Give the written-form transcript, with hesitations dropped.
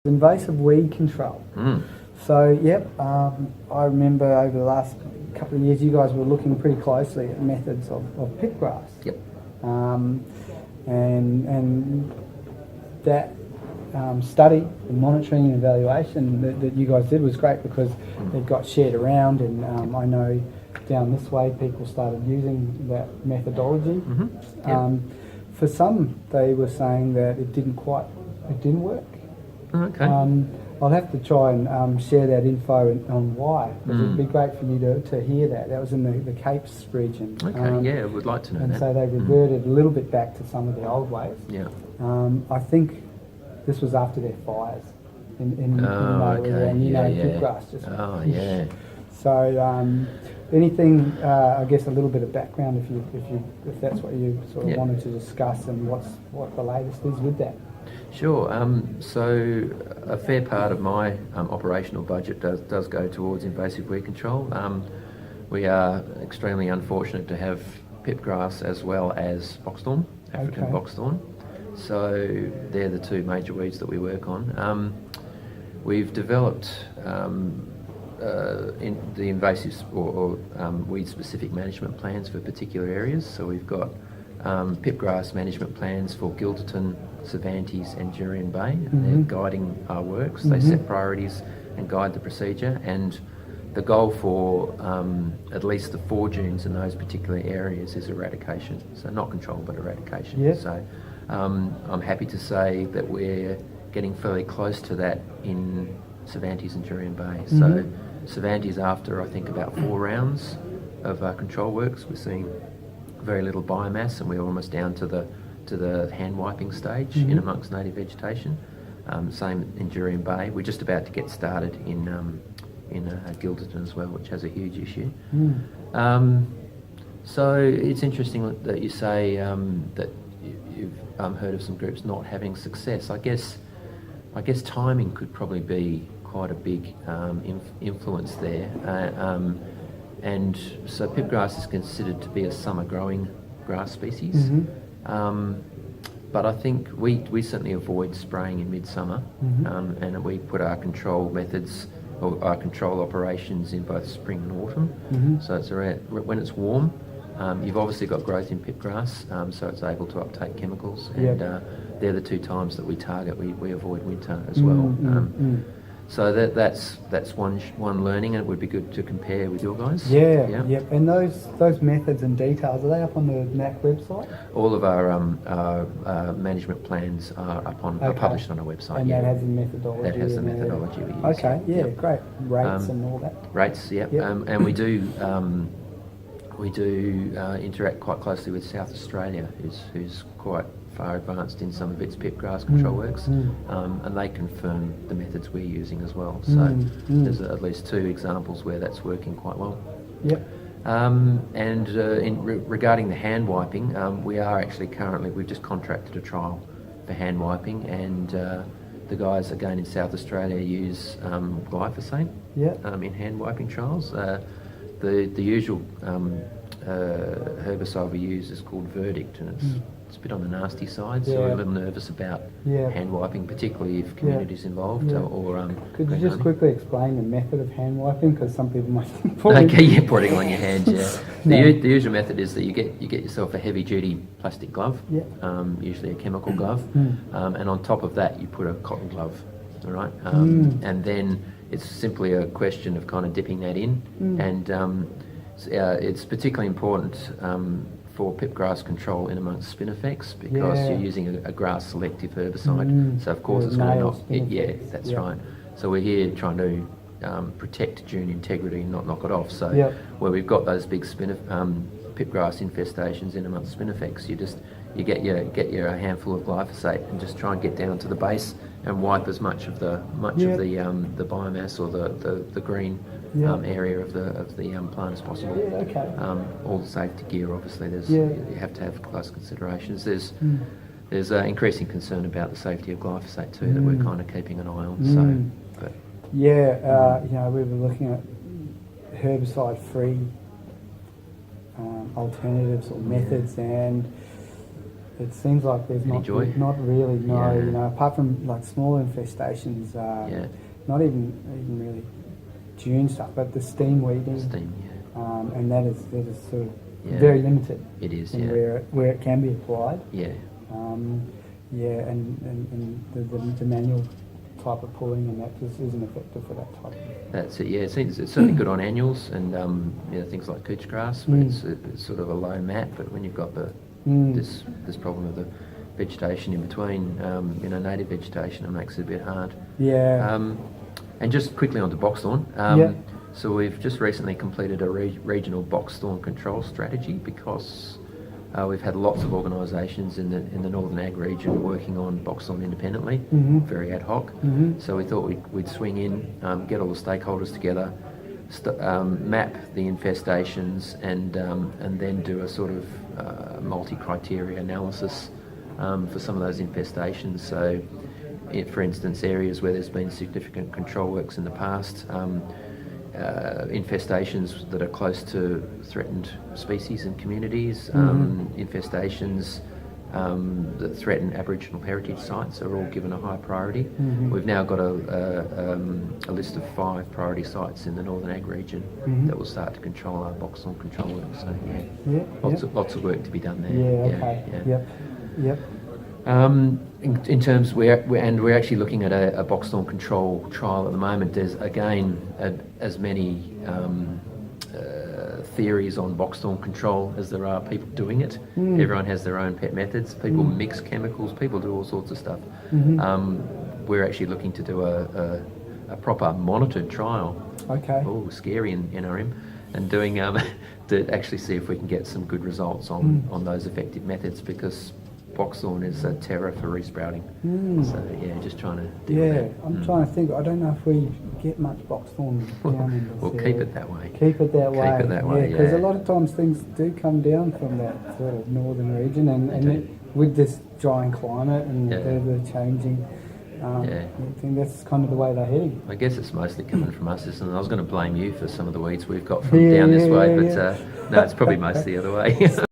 Invasive weed control. So, yep, I remember over the last couple of years you guys were looking pretty closely at methods of pit grass. Yep. And that study, the monitoring and evaluation that you guys did was great because it got shared around, and I know down this way people started using that methodology. For some, they were saying that it didn't work. Okay. I'll have to try and share that info on why. It'd be great for you to hear that. That was in the Capes region. Okay, yeah, I would like to know and that. so they reverted a little bit back to some of the old ways. Yeah. I think this was after their fires in okay. and pit grass just. Oh, yeah. So anything, I guess, a little bit of background if that's what you sort of wanted to discuss, and what the latest is with that. Sure. So a fair part of my operational budget does go towards invasive weed control. We are extremely unfortunate to have pipgrass as well as boxthorn, African boxthorn. So they're the two major weeds that we work on. We've developed in the invasive or weed-specific management plans for particular areas. So we've got pipgrass management plans for Gilderton, Cervantes and Jurien Bay, and they're guiding our works. They set priorities and guide the procedure, and the goal for at least the 4 dunes in those particular areas is eradication. So not control, but eradication. Yep. So I'm happy to say that we're getting fairly close to that in Cervantes and Jurien Bay. So Cervantes, after I think about 4 rounds of control works, we're seeing very little biomass, and we're almost down to the hand wiping stage in amongst native vegetation. Same in Jurien Bay. We're just about to get started in Gilderton as well, which has a huge issue. So it's interesting that you say that you've heard of some groups not having success. I guess timing could probably be quite a big influence there. And so pipgrass is considered to be a summer growing grass species. But I think we certainly avoid spraying in midsummer, and we put our control methods or our control operations in both spring and autumn. So it's around when it's warm. You've obviously got growth in pipgrass, so it's able to uptake chemicals, and they're the 2 times that we target. We avoid winter as well. So that's one learning, and it would be good to compare with your guys. Yeah. And those methods and details, are they up on the NACC website? All of our management plans are published on our website. And that has the methodology. That has the methodology we use. Okay. Yeah. Great. Rates and all that. Rates. Yeah. And we do interact quite closely with South Australia, who's quite far advanced in some of its pipgrass control works, and they confirm the methods we're using as well. So there's at least 2 examples where that's working quite well. Regarding the hand wiping, we are actually we've just contracted a trial for hand wiping, and the guys again in South Australia use glyphosate in hand wiping trials. The usual herbicide we use is called Verdict, and it's a bit on the nasty side, so we're a little nervous about hand wiping, particularly if community's involved. Could you just quickly explain the method of hand wiping, because some people might think putting on your hands. The usual method is that you get yourself a heavy duty plastic glove, usually a chemical glove, and on top of that you put a cotton glove, all right, and then it's simply a question of kind of dipping that in, and it's particularly important for pipgrass control in amongst spinifex, because you're using a grass selective herbicide. So of course it's going to knock it. That's right. So we're here trying to protect dune integrity and not knock it off. So where we've got those big pipgrass infestations in amongst spinifex, you get your handful of glyphosate and just try and get down to the base and wipe as much of the biomass or the green area of the plant as possible. All the safety gear, obviously, you have to have close considerations. There's increasing concern about the safety of glyphosate too, that we're kind of keeping an eye on. We were looking at herbicide-free alternatives or methods, and it seems like there's Any joy? not really, no. Yeah. You know, apart from like small infestations, Yeah. not even really dune stuff, but the steam weeding, Steam, yeah. and that is sort of Yeah. very limited It is, in yeah. where it can be applied. Yeah. Yeah, and the manual type of pulling and that just isn't effective for that type of. That's it, yeah. It's certainly good on annuals and things like couch grass, where it's sort of a low mat, but when you've got this problem of the vegetation in between, native vegetation, it makes it a bit hard. Yeah. And just quickly on to box thorn. Yeah. So we've just recently completed a regional box thorn control strategy because we've had lots of organisations in the Northern Ag region working on box thorn independently, very ad hoc. So we thought we'd swing in, get all the stakeholders together, map the infestations, and then do a sort of multi-criteria analysis for some of those infestations. So, for instance, areas where there's been significant control works in the past, infestations that are close to threatened species and communities, infestations that threaten Aboriginal heritage sites are all given a high priority. We've now got a list of 5 priority sites in the Northern Ag region that will start to control our box thorn control work. So lots of work to be done there. Yeah. Okay. Yep. In terms we're actually looking at a box thorn control trial at the moment. There's again as many theories on box thorn control as there are people doing it. Everyone has their own pet methods. People mix chemicals. People do all sorts of stuff. We're actually looking to do a proper monitored trial. Okay. Oh, scary in NRM, and doing to actually see if we can get some good results on those effective methods, because box thorn is a terror for resprouting. So yeah, just trying to deal with that. I'm trying to think. I don't know if we get much box thorn down in this We'll area. keep it that way. Keep it that way. Keep it that way, because yeah. a lot of times things do come down from that sort of northern region, and with this drying climate and the changing. I think that's kind of the way they're heading. I guess it's mostly coming from us, isn't it? I was going to blame you for some of the weeds we've got from down this way, but no, it's probably mostly the other way.